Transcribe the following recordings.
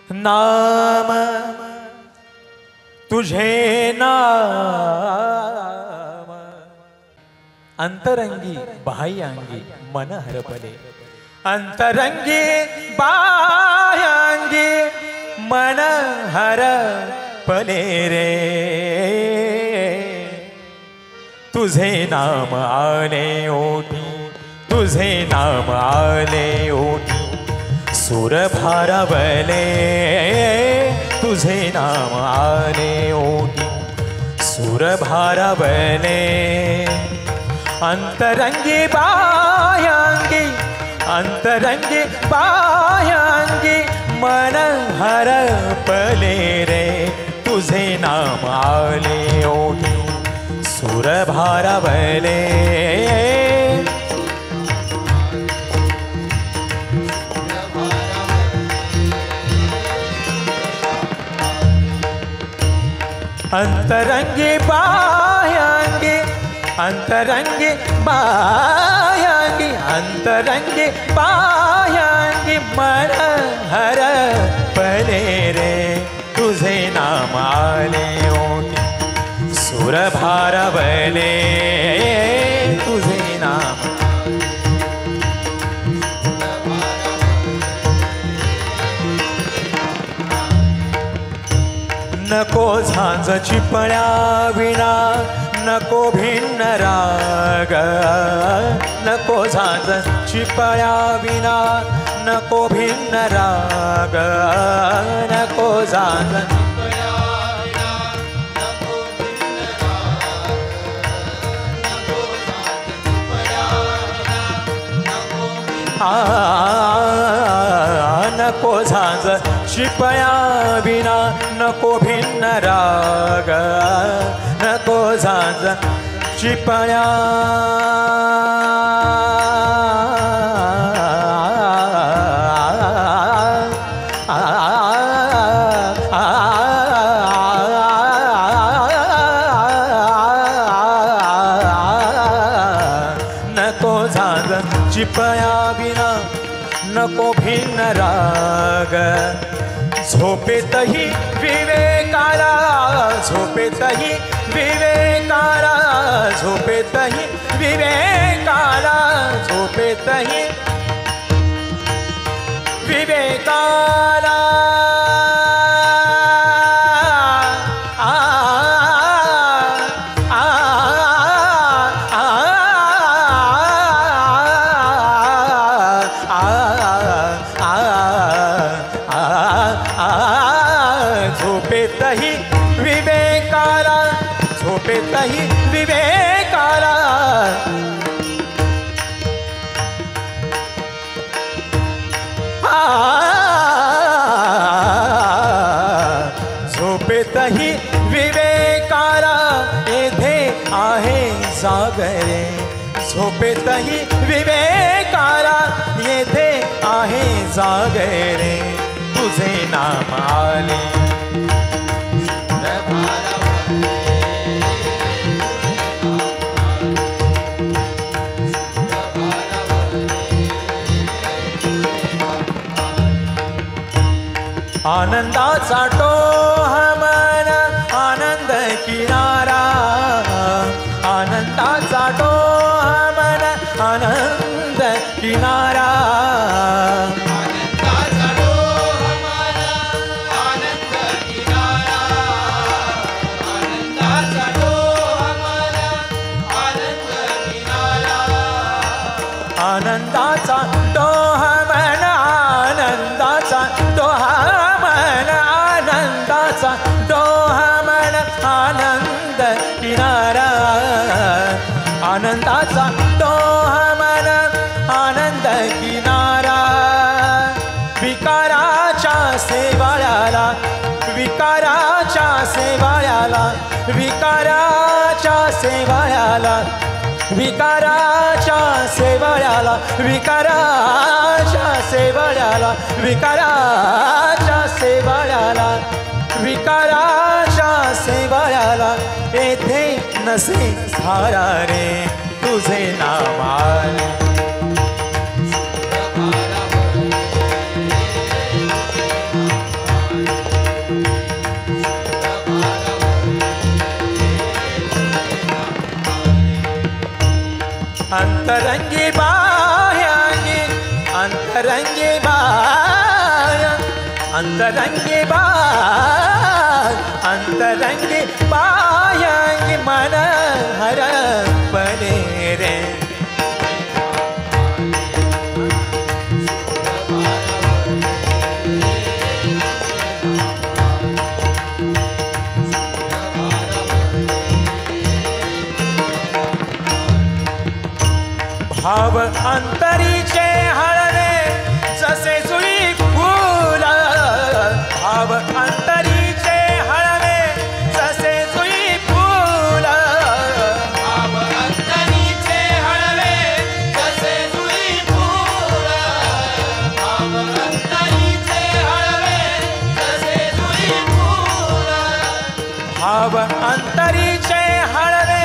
नाम तुझे नाम अंतरंगी बाह्यांगी मन हरपले अंतरंगी बाह्यांगी मन हरपले रे तुझे नाम आले ओठी तुझे नाम आले ओठी सुर भारावले तुझे नाम आले ओठी सुर भारावले अंतरंगी बाह्यांगी अंतरंगी बाह्यांगी मन हरपले रे तुझे नाम आले ओठी सुर भारावले अंतरंगी बाह्यांगी अंतरंगी बाह्यांगी अंतरंगी बाह्यांगी मन हरपले रे तुझे नाम आले ओठी सुर भारावले तुझे नाम नको झांज चिपळ्या विना नको भिन्न राग नको झांज चिपळ्या विना नको भिन्न राग नको झांज नको झांज चिपळ्या विना नको भिन्न राग नको झांज चिपळ्या नको झांज चिपळ्या विना नको भिन्न राग झोपेतही विवेकाला झोपेतही विवेकाला झोपेतही विवेकाला झोपेतही विवेकाला झोपेतही विवेकाला झोपेतही विवेकाला झोपेतही विवेकाला येथे आहे जागरे झोपेतही विवेकाला येथे आहे जागरे तुझे नाम आले आनंदाचा टोहमन आनंद किनारा आनंदाचा टोहमन आनंद किनारा आनंदाचा टोहमन आनंदाचा टोहमन आनंदाचा टोहमन आनंद किनारा आनंदाचा टोहमन आनंद किनारा विकाराच्या सेवाळ्याला विकाराच्या सेवाळ्याला विकाराच्या सेवाळ्याला विकाराच्या सेवाळ्याला विकाराच्या सेवाळ्याला विकाराच्या सेवाळ्याला विकाराच्या सेवाळ्याला येथे नसे धारा रे तुझे नाम आले अंतरंगी बाह्यांगी अंतरंगी बाह्य अंतरंगी अंतरंगी बाह्यांगी मन हरपणे रे भाव अंतरीचे हळवे जसे जुई फूल भाव अंतरीचे हळवे जसे जुई फूल भाव अंतरीचे हळवे जसे जुई फूल भाव अंतरीचे हळवे जसे जुई फूल भाव अंतरीचे हळवे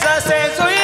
जसे जुई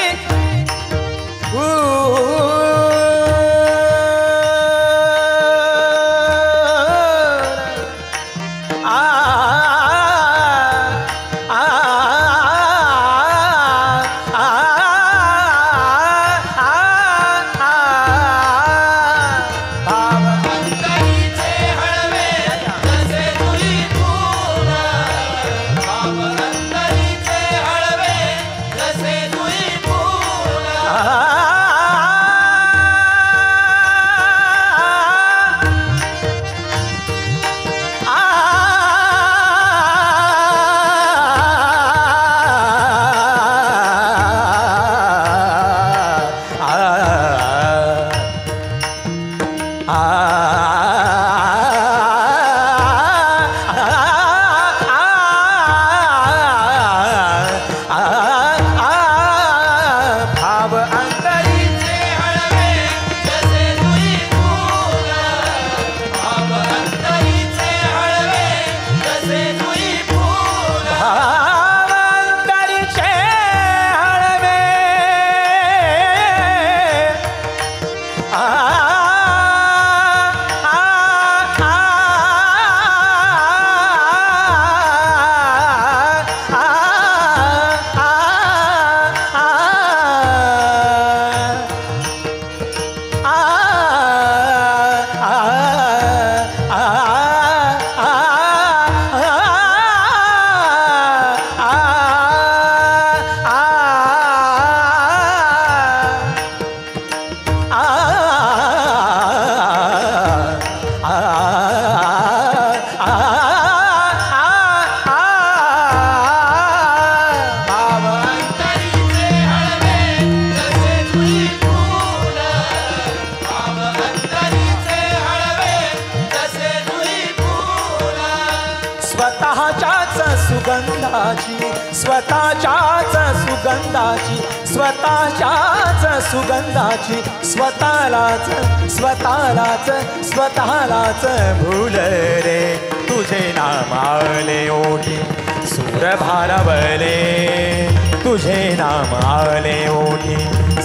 स्वतःच्याच सुगंधाची स्वतःलाच भूल रे तुझे नाम आले ओठी सूर भारावले तुझे नाम आले ओठी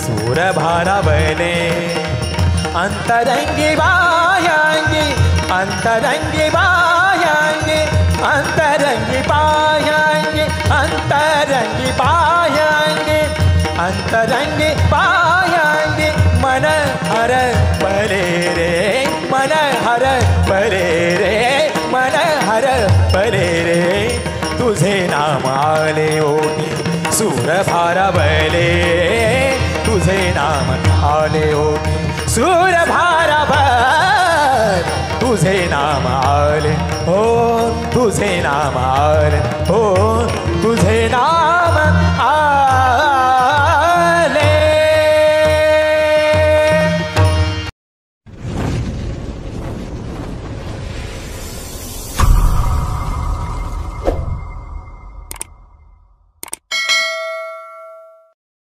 सूर भारावले अंतरंगी बाह्यांगी अंतरंगी बाह्यांगी अंतरंगी बाह्यांगी अंतरंगी बाह्यांगी अंतरंगी बाह्यांगी मन हर परे रे मन हर परे रे मन हर परे रे तुझे नाम आले ओठी सूर भारावले तुझे नाम आले ओठी सूर भारावले तुझे नाम आले हो तुझे नाम आले हो